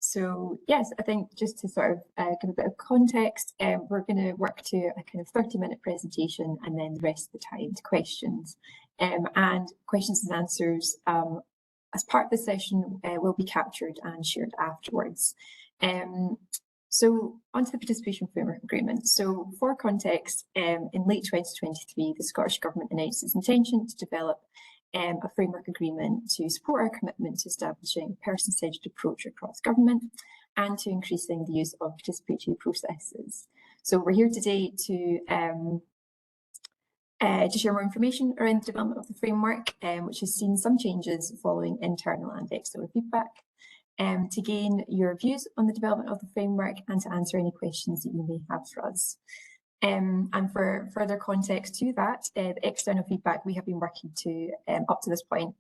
So yes, I think just to sort of give a bit of context, we're going to work to a kind of 30-minute presentation and then the rest of the time to questions. And questions and answers as part of the session will be captured and shared afterwards. So onto the Participation Framework Agreement. So for context, in late 2023, the Scottish Government announced its intention to develop a framework agreement to support our commitment to establishing a person-centred approach across government and to increasing the use of participatory processes. So we're here today to share more information around the development of the framework, which has seen some changes following internal and external feedback, to gain your views on the development of the framework and to answer any questions that you may have for us. And for further context to that, the external feedback we have been working to up to this point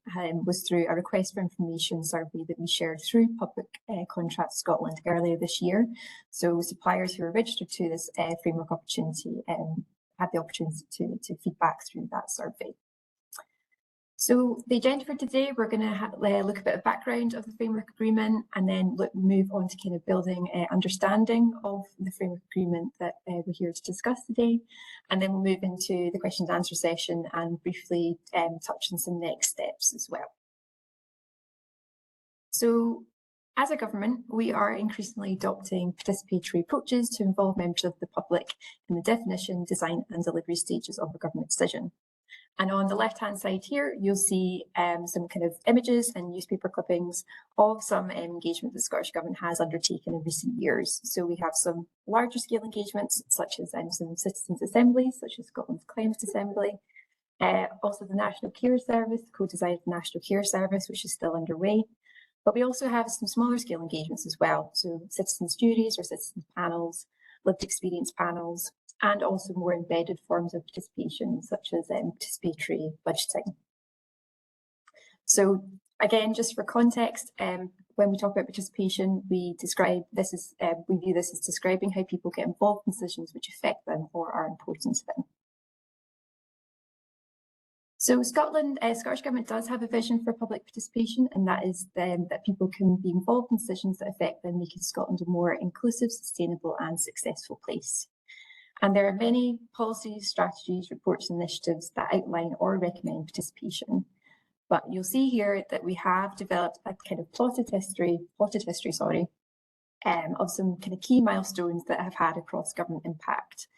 was through a request for information survey that we shared through Public Contracts Scotland earlier this year. So suppliers who are registered to this framework opportunity had the opportunity to feedback through that survey. So the agenda for today, we're going to look a bit of background of the framework agreement and then move on to kind of building understanding of the framework agreement that we're here to discuss today. And then we'll move into the questions and answer session and briefly touch on some next steps as well. So as a government, we are increasingly adopting participatory approaches to involve members of the public in the definition, design and delivery stages of a government decision. And on the left-hand side here, you'll see some kind of images and newspaper clippings of some engagement that the Scottish Government has undertaken in recent years. So we have some larger scale engagements, such as some citizens' assemblies, such as Scotland's Climate Assembly. Also the National Care Service, the co-design of the National Care Service, which is still underway. But we also have some smaller scale engagements as well. So citizens' juries or citizens' panels, lived experience panels, and also more embedded forms of participation, such as participatory budgeting. So again, just for context, when we talk about participation, we view this as describing how people get involved in decisions which affect them or are important to them. So Scottish Government does have a vision for public participation, and that is that people can be involved in decisions that affect them, making Scotland a more inclusive, sustainable and successful place. And there are many policies, strategies, reports and initiatives that outline or recommend participation. But you'll see here that we have developed a kind of plotted history of some kind of key milestones that have had across government impact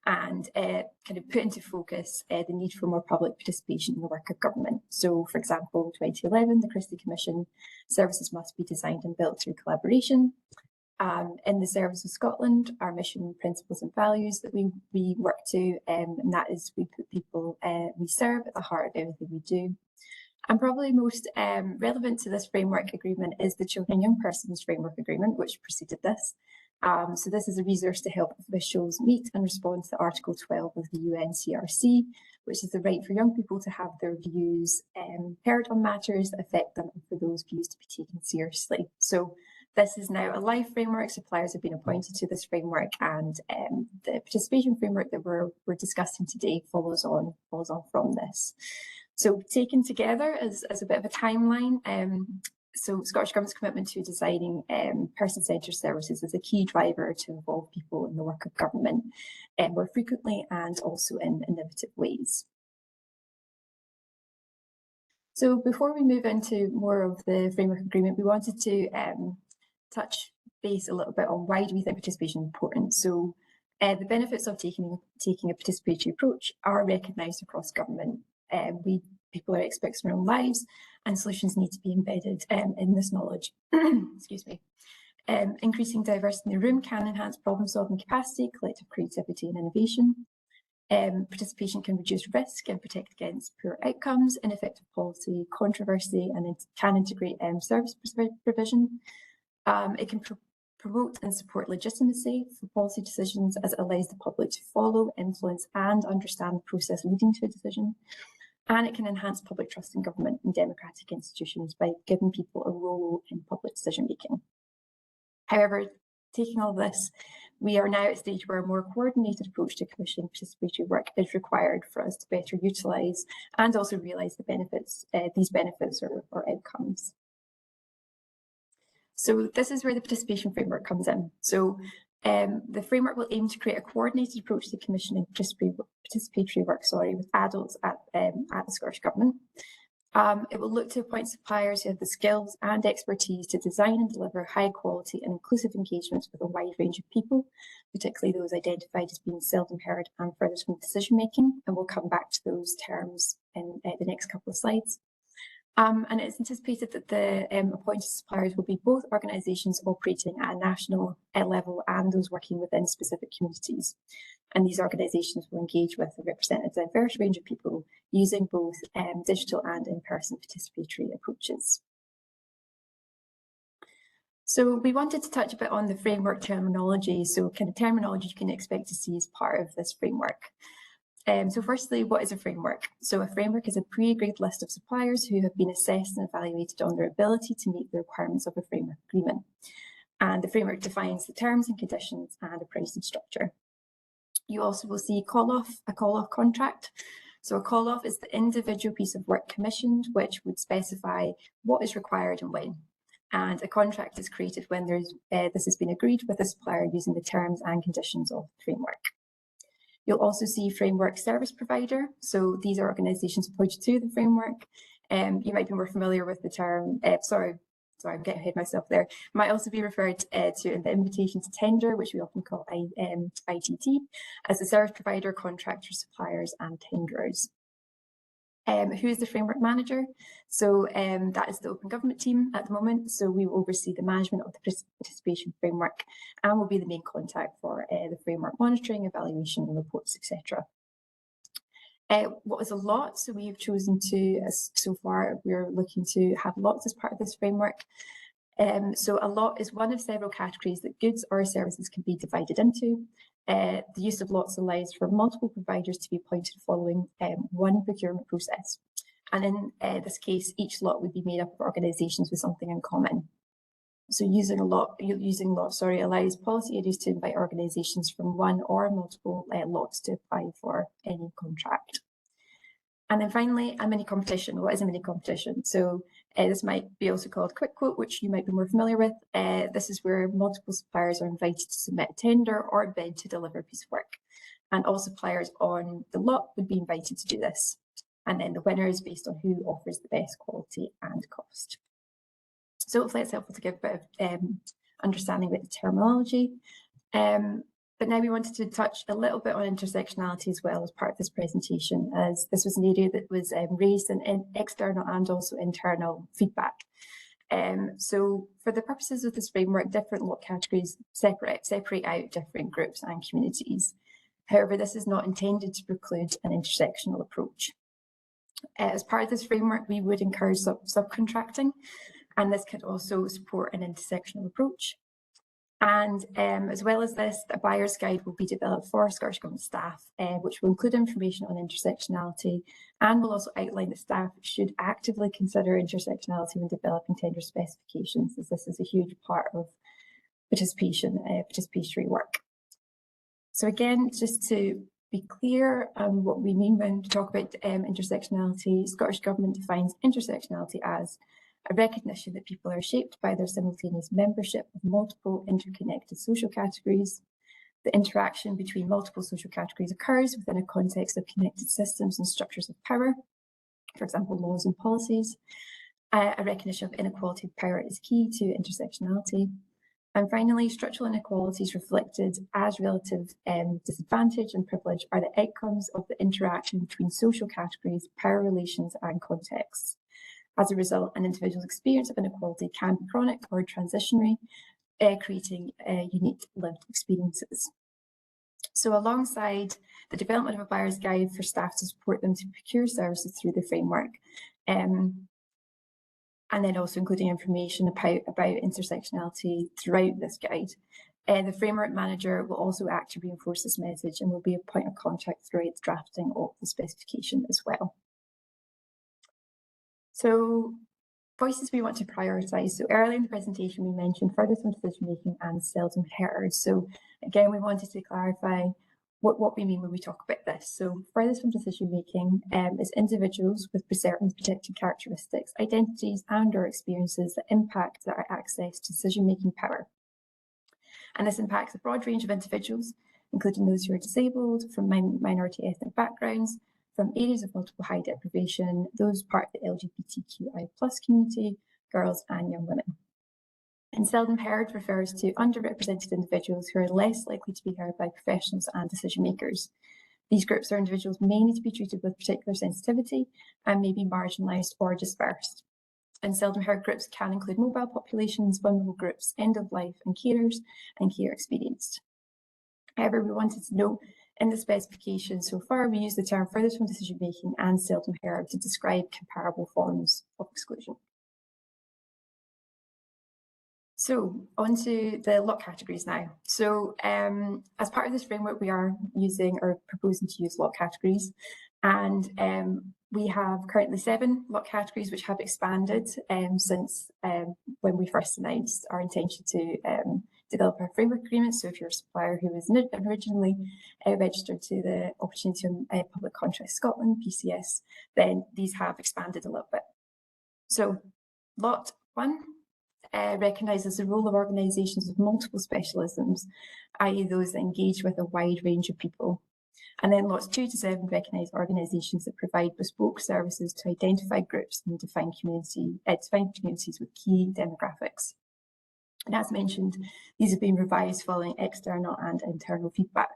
and kind of put into focus the need for more public participation in the work of government. So, for example, 2011, the Christie Commission, services must be designed and built through collaboration. In the service of Scotland, our mission, principles and values that we work to, and that is we put people we serve at the heart of everything we do. And probably most relevant to this framework agreement is the Children and Young Persons Framework Agreement, which preceded this. So this is a resource to help officials meet and respond to Article 12 of the UNCRC, which is the right for young people to have their views heard on matters that affect them and for those views to be taken seriously. So this is now a live framework. Suppliers have been appointed to this framework, and the participation framework that we're discussing today follows on from this. So taken together as a bit of a timeline, so Scottish Government's commitment to designing person-centred services is a key driver to involve people in the work of government more frequently and also in innovative ways. So before we move into more of the framework agreement, we wanted to touch base a little bit on why do we think participation is important. So the benefits of taking a participatory approach are recognised across government. People are experts in their own lives, and solutions need to be embedded in this knowledge. Excuse me. Increasing diversity in the room can enhance problem-solving capacity, collective creativity and innovation. Participation can reduce risk and protect against poor outcomes, ineffective policy, controversy, and it can integrate service provision. It can promote and support legitimacy for policy decisions as it allows the public to follow, influence and understand the process leading to a decision. And it can enhance public trust in government and democratic institutions by giving people a role in public decision making. However, taking all this, we are now at a stage where a more coordinated approach to commission participatory work is required for us to better utilise and also realise the benefits, these benefits or outcomes. So this is where the participation framework comes in. So the framework will aim to create a coordinated approach to commissioning participatory work, with adults at the Scottish Government. It will look to appoint suppliers who have the skills and expertise to design and deliver high quality and inclusive engagements with a wide range of people, particularly those identified as being seldom heard and furthest from decision making. And we'll come back to those terms in the next couple of slides. And it's anticipated that the appointed suppliers will be both organisations operating at a national level and those working within specific communities. And these organisations will engage with and represent a diverse range of people using both digital and in-person participatory approaches. So we wanted to touch a bit on the framework terminology. So kind of terminology you can expect to see as part of this framework. So firstly, what is a framework? So a framework is a pre-agreed list of suppliers who have been assessed and evaluated on their ability to meet the requirements of a framework agreement. And the framework defines the terms and conditions and a pricing structure. You also will see a call-off contract. So a call-off is the individual piece of work commissioned, which would specify what is required and when. And a contract is created when this has been agreed with the supplier using the terms and conditions of the framework. You'll also see framework service provider. So these are organisations appointed to the framework. You might be more familiar with the term, sorry, I'm getting ahead of myself there. Might also be referred to in the invitation to tender, which we often call ITT, as the service provider, contractors, suppliers and tenderers. Who is the framework manager? So that is the Open Government team at the moment. So we will oversee the management of the participation framework and will be the main contact for the framework monitoring, evaluation and reports, etc. What is a lot? So we've chosen to, so far, we're looking to have lots as part of this framework. So a lot is one of several categories that goods or services can be divided into. The use of lots allows for multiple providers to be appointed following one procurement process. And in this case, each lot would be made up of organisations with something in common. So using lots allows policy areas to invite organisations from one or multiple lots to apply for any contract. And then finally, a mini competition. What is a mini competition? So this might be also called quick quote, which you might be more familiar with. This is where multiple suppliers are invited to submit a tender or a bid to deliver a piece of work. And all suppliers on the lot would be invited to do this. And then the winner is based on who offers the best quality and cost. So hopefully it's helpful to give a bit of understanding about the terminology. But now we wanted to touch a little bit on intersectionality as well as part of this presentation, as this was an area that was raised in external and also internal feedback. So for the purposes of this framework, different lot categories separate out different groups and communities. However, this is not intended to preclude an intersectional approach. As part of this framework, we would encourage subcontracting, and this could also support an intersectional approach. And as well as this, a buyer's guide will be developed for Scottish Government staff, which will include information on intersectionality, and will also outline that staff should actively consider intersectionality when developing tender specifications, as this is a huge part of participatory work. So again, just to be clear what we mean when we talk about intersectionality, Scottish Government defines intersectionality as a recognition that people are shaped by their simultaneous membership of multiple interconnected social categories. The interaction between multiple social categories occurs within a context of connected systems and structures of power, for example, laws and policies. A recognition of inequality of power is key to intersectionality. And finally, structural inequalities reflected as relative disadvantage and privilege are the outcomes of the interaction between social categories, power relations and contexts. As a result, an individual's experience of inequality can be chronic or transitionary, creating unique lived experiences. So alongside the development of a buyer's guide for staff to support them to procure services through the framework, and then also including information about intersectionality throughout this guide, the framework manager will also act to reinforce this message and will be a point of contact throughout the drafting of the specification as well. So voices we want to prioritise. So earlier in the presentation, we mentioned furthest from decision making and seldom heard. So again, we wanted to clarify what we mean when we talk about this. So furthest from decision making is individuals with certain protected characteristics, identities and or experiences that impact their access to decision making power. And this impacts a broad range of individuals, including those who are disabled, from minority ethnic backgrounds, from areas of multiple high deprivation, those part of the LGBTQI+ community, girls and young women. And seldom heard refers to underrepresented individuals who are less likely to be heard by professionals and decision makers. These groups are individuals may need to be treated with particular sensitivity and may be marginalised or dispersed. And seldom heard groups can include mobile populations, vulnerable groups, end of life and carers, and care experienced. However, we wanted to note in the specification so far, we use the term furthest from decision making and seldom heard to describe comparable forms of exclusion. So onto the lot categories now. So as part of this framework, we are using or proposing to use lot categories, and we have currently 7 lot categories which have expanded since when we first announced our intention to develop our framework agreement. So if you're a supplier who was originally registered to the Opportunity on Public Contracts Scotland, PCS, then these have expanded a little bit. So lot 1 recognises the role of organisations with multiple specialisms, i.e. those that engage with a wide range of people. And then lots 2 to 7 recognise organisations that provide bespoke services to identify groups and define communities with key demographics. And as mentioned, these have been revised following external and internal feedback.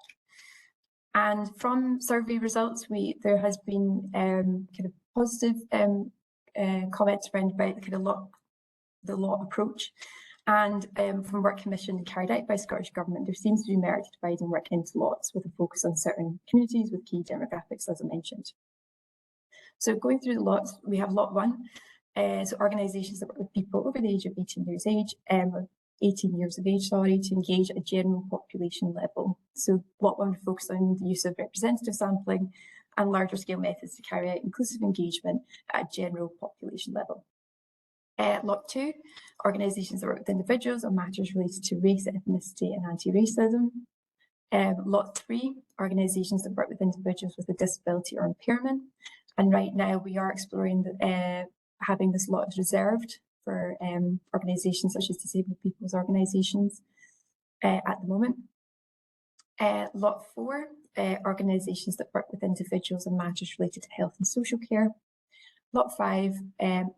And from survey results, there has been kind of positive comments around about the lot approach, and from work commissioned and carried out by Scottish Government, there seems to be merit to dividing work into lots with a focus on certain communities with key demographics, as I mentioned. So going through the lots, we have lot 1, so organisations that work with people over the age of 18 years of age, to engage at a general population level. So lot 1 would focus on the use of representative sampling and larger scale methods to carry out inclusive engagement at a general population level. Lot 2, organisations that work with individuals on matters related to race, ethnicity and anti-racism. Lot 3, organisations that work with individuals with a disability or impairment. And right now we are exploring having this lot reserved for organisations such as disabled people's organisations at the moment. Lot 4, organisations that work with individuals on matters related to health and social care. Lot 5,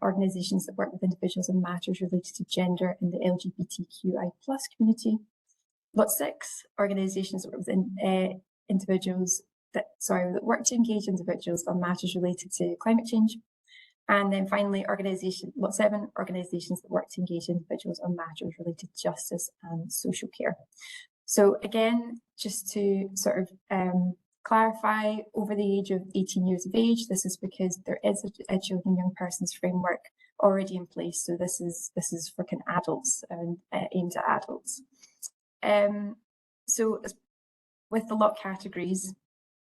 organisations that work with individuals on matters related to gender and the LGBTQI+ community. Lot 6, organisations that work with individuals that work to engage individuals on matters related to climate change. And then finally, lot 7, organisations that work to engage individuals on matters related to justice and social care. So again, just to sort of clarify, over the age of 18 years of age, this is because there is a children and young persons framework already in place. So this is for kind of adults and aimed at adults. So with the lot categories,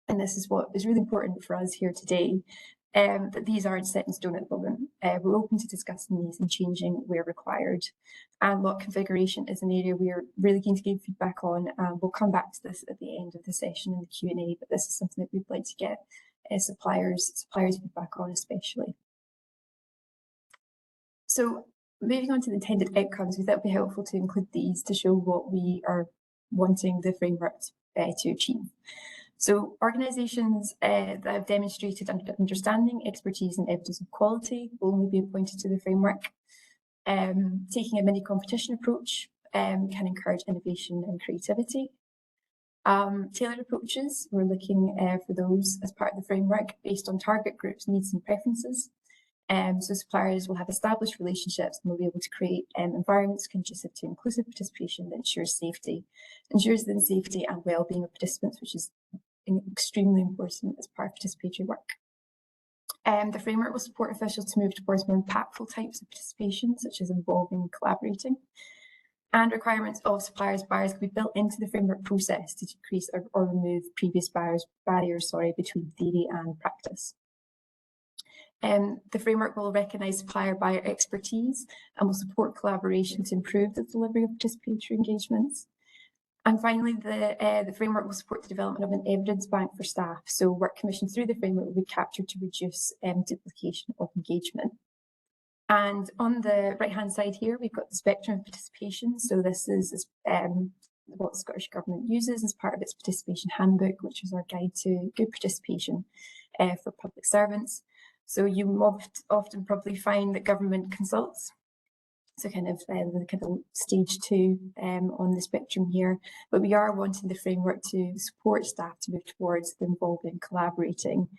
and this is what is really important for us here today, that these aren't set in stone at the moment. We're open to discussing these and changing where required. And lot configuration is an area we're really keen to give feedback on. We'll come back to this at the end of the session in the Q&A, but this is something that we'd like to get suppliers feedback on especially. So moving on to the intended outcomes, we thought it would be helpful to include these to show what we are wanting the framework to achieve. So organisations that have demonstrated understanding, expertise and evidence of quality will only be appointed to the framework. Taking a mini competition approach can encourage innovation and creativity. Tailored approaches, we're looking for those as part of the framework based on target groups' needs and preferences. So suppliers will have established relationships and will be able to create environments conducive to inclusive participation that ensures the safety and well-being of participants, which is extremely important as part of participatory work. The framework will support officials to move towards more impactful types of participation, such as involving and collaborating. And requirements of suppliers' buyers can be built into the framework process to decrease or remove previous barriers between theory and practice. The framework will recognise supplier-buyer expertise and will support collaboration to improve the delivery of participatory engagements. And finally, the framework will support the development of an evidence bank for staff. So work commissioned through the framework will be captured to reduce duplication of engagement. And on the right-hand side here, we've got the spectrum of participation. So this is what the Scottish Government uses as part of its participation handbook, which is our guide to good participation for public servants. So you often probably find that government consults. So kind of stage 2 on the spectrum here, but we are wanting the framework to support staff to move towards the involving, collaborating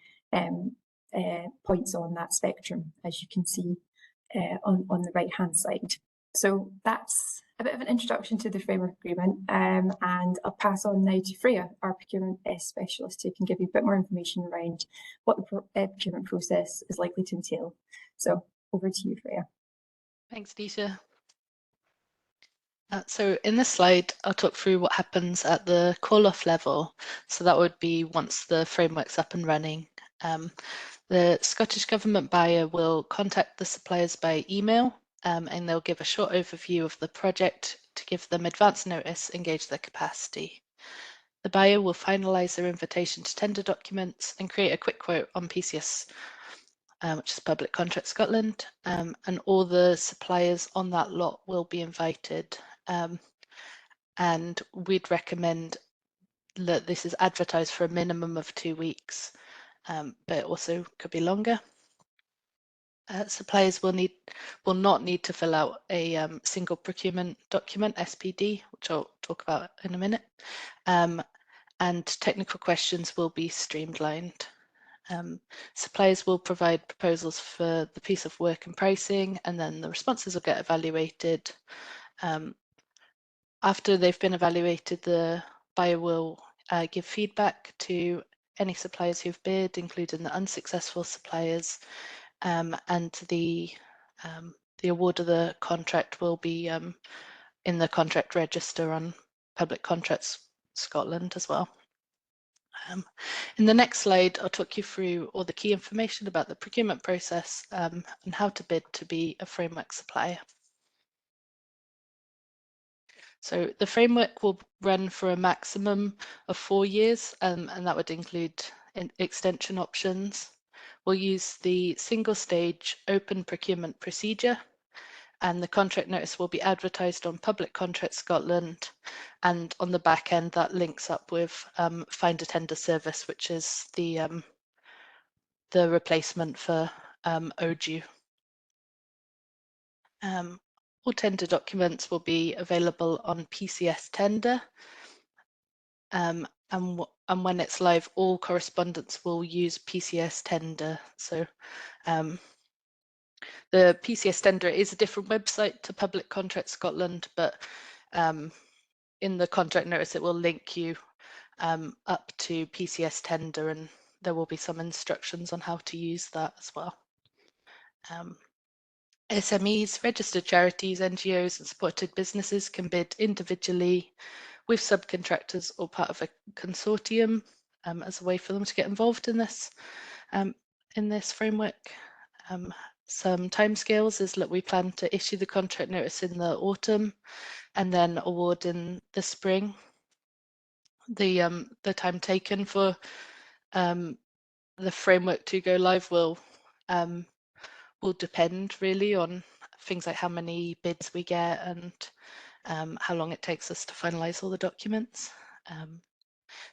points on that spectrum, as you can see on the right hand side. So that's a bit of an introduction to the framework agreement, and I'll pass on now to Freya, our procurement specialist, who can give you a bit more information around what the procurement process is likely to entail. So over to you, Freya. Thanks, Disha. So in this slide, I'll talk through what happens at the call-off level. So that would be once the framework's up and running. The Scottish Government buyer will contact the suppliers by email, and they'll give a short overview of the project to give them advance notice and gauge their capacity. The buyer will finalise their invitation to tender documents and create a quick quote on PCS, which is Public Contract Scotland, and all the suppliers on that lot will be invited. And we'd recommend that this is advertised for a minimum of 2 weeks, but it also could be longer. Suppliers will not need to fill out a single procurement document, SPD, which I'll talk about in a minute, and technical questions will be streamlined. Suppliers will provide proposals for the piece of work and pricing, and then the responses will get evaluated. After they've been evaluated, the buyer will give feedback to any suppliers who've bid, including the unsuccessful suppliers, and the award of the contract will be in the contract register on Public Contracts Scotland as well. In the next slide, I'll talk you through all the key information about the procurement process and how to bid to be a framework supplier. So the framework will run for a maximum of 4 years, and that would include extension options. We'll use the single stage open procurement procedure, and the contract notice will be advertised on Public Contract Scotland, and on the back end that links up with Find a Tender service, which is the replacement for ODU. All tender documents will be available on PCS Tender, and when it's live, all correspondence will use PCS Tender. So the PCS Tender is a different website to Public Contract Scotland, but in the contract notice it will link you up to PCS Tender, and there will be some instructions on how to use that as well. SMEs, registered charities, NGOs and supported businesses can bid individually with subcontractors or part of a consortium as a way for them to get involved in this framework. Some timescales is that we plan to issue the contract notice in the autumn and then award in the spring. The time taken for the framework to go live will depend really on things like how many bids we get and how long it takes us to finalise all the documents.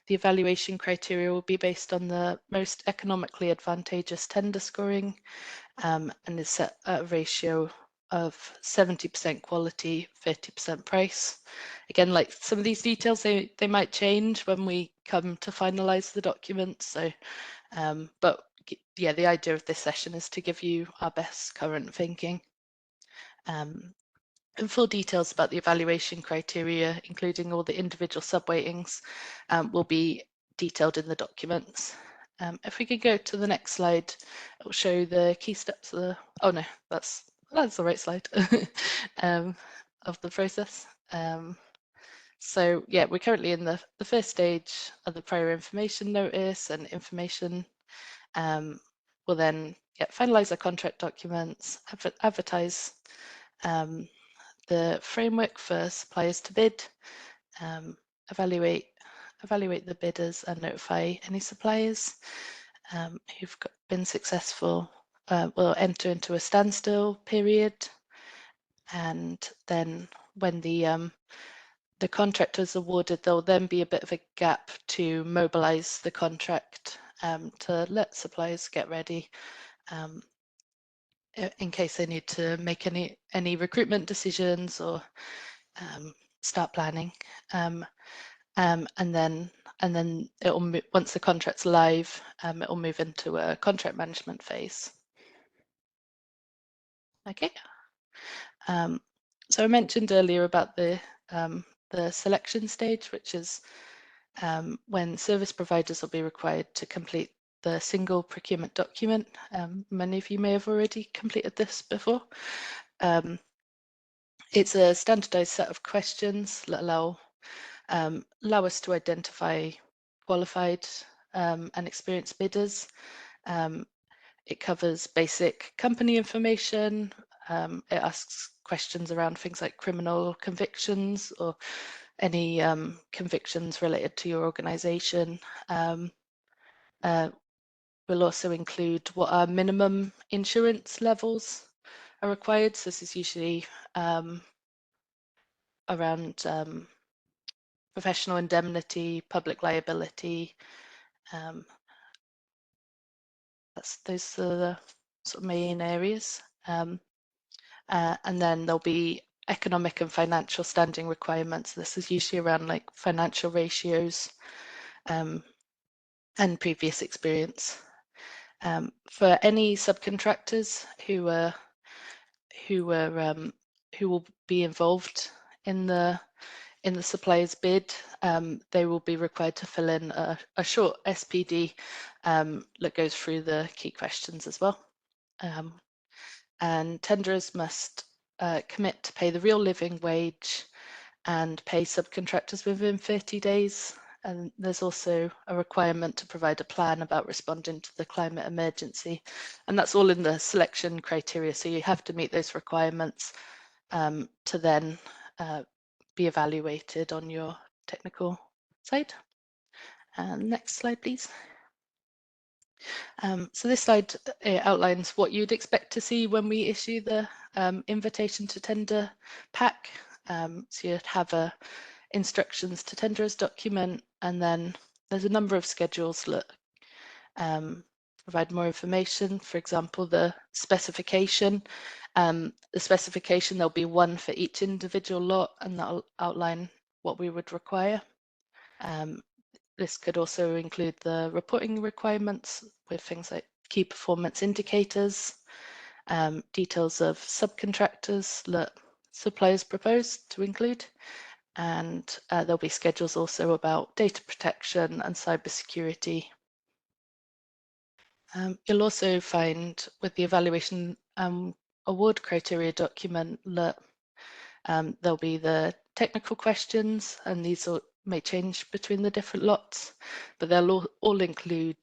The evaluation criteria will be based on the most economically advantageous tender scoring and is set at a ratio of 70% quality, 30% price. Again, like some of these details, they might change when we come to finalise the documents. So, but yeah, the idea of this session is to give you our best current thinking. And full details about the evaluation criteria, including all the individual sub-weightings, will be detailed in the documents. If we could go to the next slide, it will show the key steps of the, oh no, that's the right slide, of the process. So yeah, we're currently in the first stage of the prior information notice and information. We'll then finalise our contract documents, advertise the framework for suppliers to bid, evaluate the bidders and notify any suppliers who've been successful. Will enter into a standstill period, and then when the contract is awarded, there'll then be a bit of a gap to mobilise the contract to let suppliers get ready in case they need to make any recruitment decisions or start planning. And then it'll once the contract's live, it'll move into a contract management phase. Okay. So I mentioned earlier about the selection stage, which is when service providers will be required to complete the single procurement document. Many of you may have already completed this before. It's a standardized set of questions that allow us to identify qualified and experienced bidders. It covers basic company information. It asks questions around things like criminal convictions or any convictions related to your organisation. We'll also include what our minimum insurance levels are required. So this is usually around professional indemnity, public liability. Those are the sort of main areas. And then there'll be economic and financial standing requirements. This is usually around like financial ratios and previous experience. For any subcontractors who will be involved in the supplier's bid, they will be required to fill in a short SPD that goes through the key questions as well. And tenderers must commit to pay the real living wage and pay subcontractors within 30 days. And there's also a requirement to provide a plan about responding to the climate emergency. And that's all in the selection criteria. So you have to meet those requirements to then be evaluated on your technical side. Next slide, please. So this slide outlines what you'd expect to see when we issue the invitation to tender pack. So you'd have instructions to tenderers document, and then there's a number of schedules that provide more information. For example, the specification. There'll be one for each individual lot, and that'll outline what we would require. This could also include the reporting requirements with things like key performance indicators, details of subcontractors that suppliers propose to include, and there'll be schedules also about data protection and cybersecurity. You'll also find with the evaluation award criteria document that there'll be the technical questions, and these may change between the different lots, but they'll all include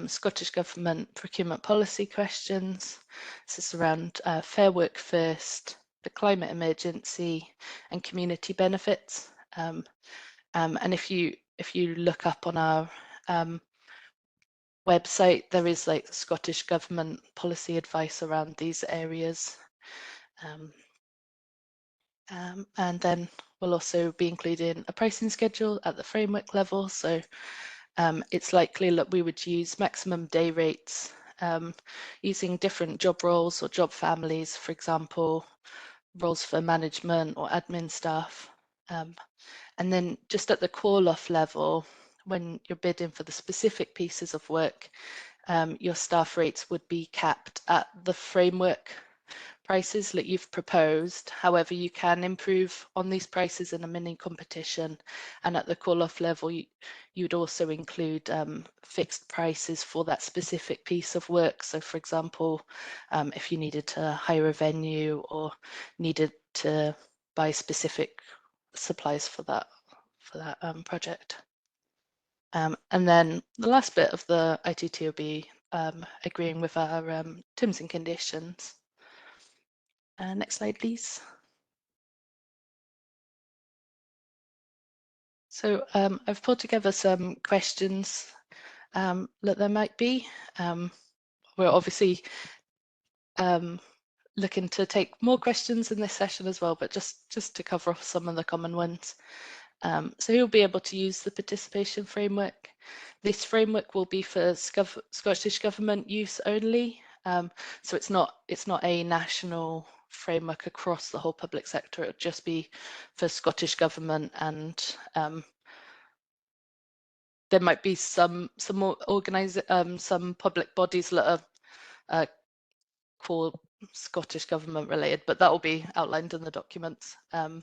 Scottish Government procurement policy questions. This is around Fair Work First, the climate emergency, and community benefits. And if you look up on our website, there is like Scottish Government policy advice around these areas. And then we'll also be including a pricing schedule at the framework level. So it's likely that we would use maximum day rates using different job roles or job families, for example, roles for management or admin staff. And then just at the call-off level, when you're bidding for the specific pieces of work, your staff rates would be capped at the framework prices that you've proposed. However, you can improve on these prices in a mini competition, and at the call-off level you'd also include fixed prices for that specific piece of work. So for example, if you needed to hire a venue or needed to buy specific supplies for that project. And then the last bit of the ITT will be agreeing with our terms and conditions. Next slide, please. So I've pulled together some questions that there might be. We're obviously looking to take more questions in this session as well, but just to cover off some of the common ones. So you'll be able to use the participation framework. This framework will be for Scottish Government use only. So it's not a national framework across the whole public sector. It'll just be for Scottish Government, and there might be some more some public bodies that are called Scottish Government related, but that will be outlined in the documents. Are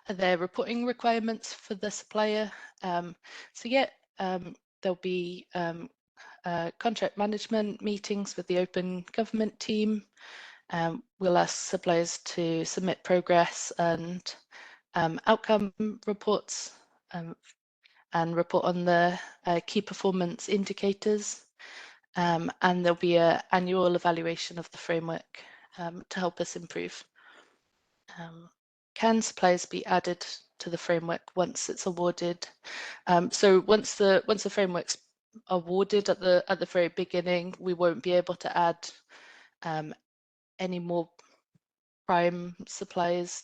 there reporting requirements for the supplier? So yeah, there'll be contract management meetings with the open government team. We'll ask suppliers to submit progress and outcome reports and report on the key performance indicators. And there'll be an annual evaluation of the framework to help us improve. Can suppliers be added to the framework once it's awarded? So once the framework's awarded at the very beginning, we won't be able to add any more prime suppliers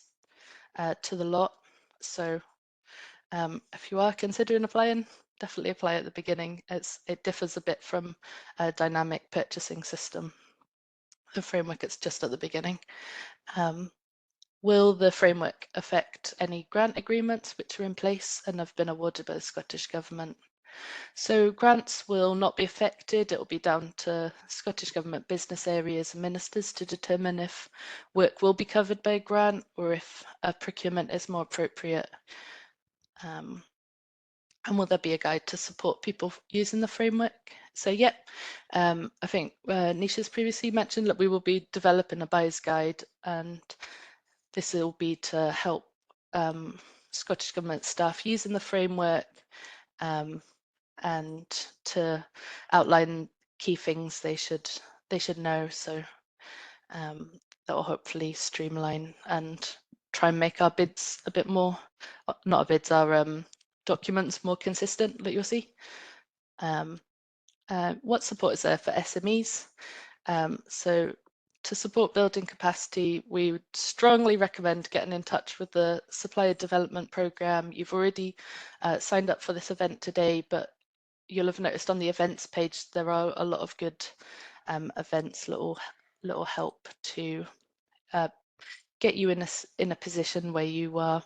to the lot. So if you are considering applying, definitely apply at the beginning. It differs a bit from a dynamic purchasing system. The framework is just at the beginning. Will the framework affect any grant agreements which are in place and have been awarded by the Scottish Government? So grants will not be affected. It will be down to Scottish Government business areas and ministers to determine if work will be covered by a grant or if a procurement is more appropriate. And will there be a guide to support people using the framework? So yeah, I think Nisha's previously mentioned that we will be developing a buyer's guide, and this will be to help Scottish Government staff using the framework and to outline key things they should know. So that will hopefully streamline and try and make our bids a bit more, not our bids, our documents more consistent that you'll see. What support is there for SMEs? So to support building capacity, we would strongly recommend getting in touch with the Supplier Development Programme. You've already signed up for this event today, but you'll have noticed on the events page there are a lot of good events that will help to get you in a position where you are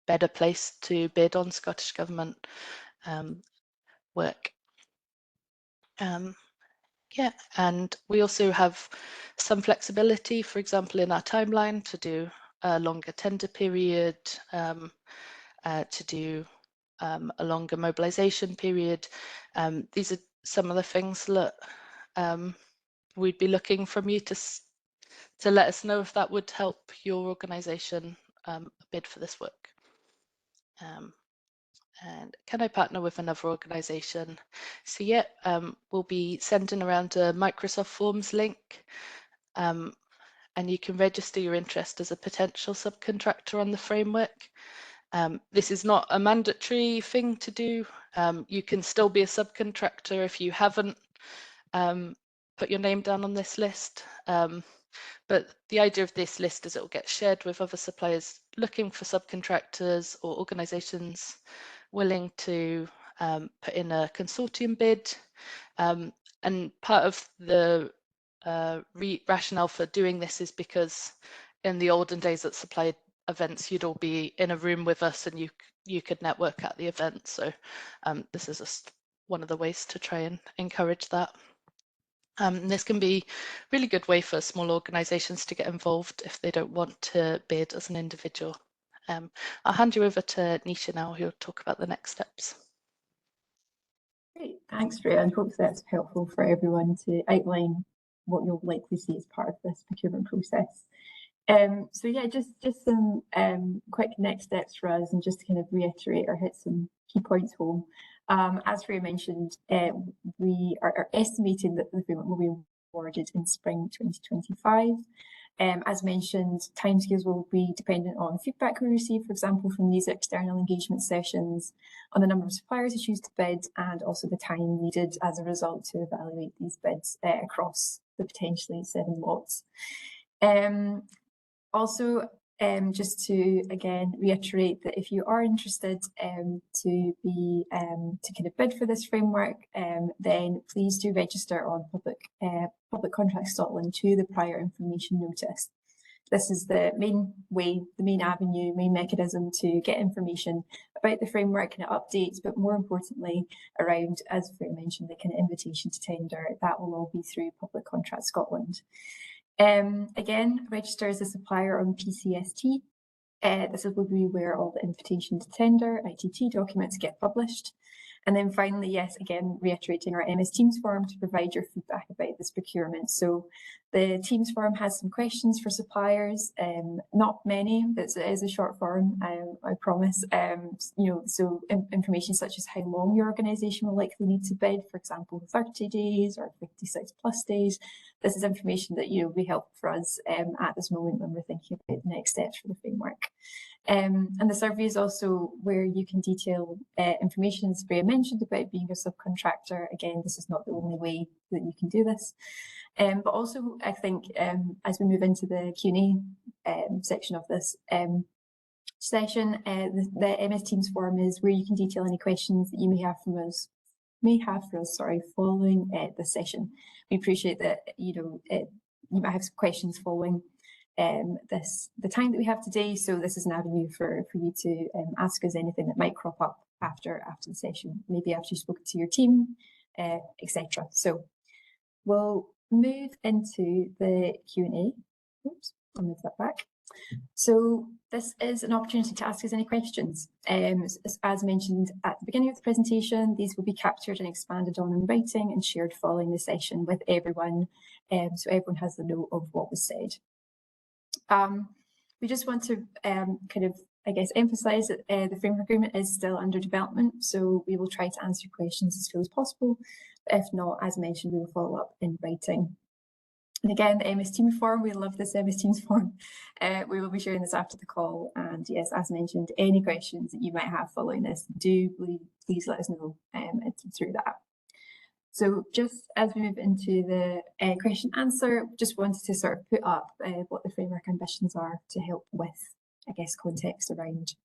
better placed to bid on Scottish Government work. Yeah, and we also have some flexibility, for example, in our timeline to do a longer tender period, to do a longer mobilisation period. These are some of the things that we'd be looking from you to let us know if that would help your organisation bid for this work. And can I partner with another organisation? So yeah, we'll be sending around a Microsoft Forms link, and you can register your interest as a potential subcontractor on the framework. This is not a mandatory thing to do. You can still be a subcontractor if you haven't put your name down on this list. But the idea of this list is it will get shared with other suppliers looking for subcontractors or organisations willing to put in a consortium bid. And part of the rationale for doing this is because in the olden days at supplier events, you'd all be in a room with us and you could network at the event. So this is just one of the ways to try and encourage that. This can be a really good way for small organisations to get involved if they don't want to bid as an individual. I'll hand you over to Nisha now, who'll talk about the next steps. Great, thanks, Freya, and hopefully that's helpful for everyone to outline what you'll likely see as part of this procurement process. So yeah, just some quick next steps for us, and just to kind of reiterate or hit some key points home. As Freya mentioned, we are estimating that the framework will be awarded in spring 2025. As mentioned, timescales will be dependent on feedback we receive, for example, from these external engagement sessions, on the number of suppliers who choose to bid, and also the time needed as a result to evaluate these bids across the potentially 7 lots. Also, just to again reiterate that if you are interested to kind of bid for this framework, then please do register on Public Contracts Scotland to the prior information notice. This is the main way, the main avenue, main mechanism to get information about the framework and updates, but more importantly around, as Freya mentioned, the kind of invitation to tender. That will all be through Public Contracts Scotland. Again, register as a supplier on PCST. This will be where all the invitation to tender, ITT documents get published. And then finally, yes, again, reiterating our MS Teams forum to provide your feedback about this procurement. So the Teams forum has some questions for suppliers, not many, it is a short forum, I promise. So information such as how long your organisation will likely need to bid, for example, 30 days or 56 plus days. This is information that will be helpful for us at this moment when we're thinking about the next steps for the framework. And the survey is also where you can detail information, as Freya mentioned, about being a subcontractor. Again, this is not the only way that you can do this. But also, I think, as we move into the Q&A section of this session, the MS Teams forum is where you can detail any questions that you may have for us following the session. We appreciate that you might have some questions following the time that we have today, so this is an avenue for you to ask us anything that might crop up after the session, maybe after you've spoken to your team, etc. So we'll move into the Q&A. Oops, I'll move that back. So this is an opportunity to ask us any questions. As mentioned at the beginning of the presentation, these will be captured and expanded on in writing and shared following the session with everyone, so everyone has the note of what was said. We just want to kind of, I guess, emphasise that the framework agreement is still under development, so we will try to answer questions as soon as possible. But if not, as mentioned, we will follow up in writing. And again, the MS Teams forum, we love this MS Teams forum. We will be sharing this after the call. And yes, as mentioned, any questions that you might have following this, please let us know through that. So just as we move into the question answer, just wanted to sort of put up what the framework ambitions are to help with, I guess, context around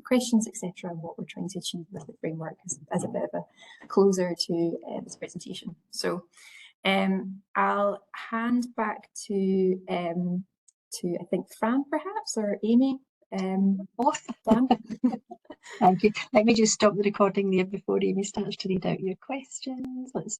questions, etc., and what we're trying to achieve with the framework as a bit of a closer to this presentation. So I'll hand back to I think Fran perhaps, or Amy. Fran. Thank you. Let me just stop the recording there before Amy starts to read out your questions. Let's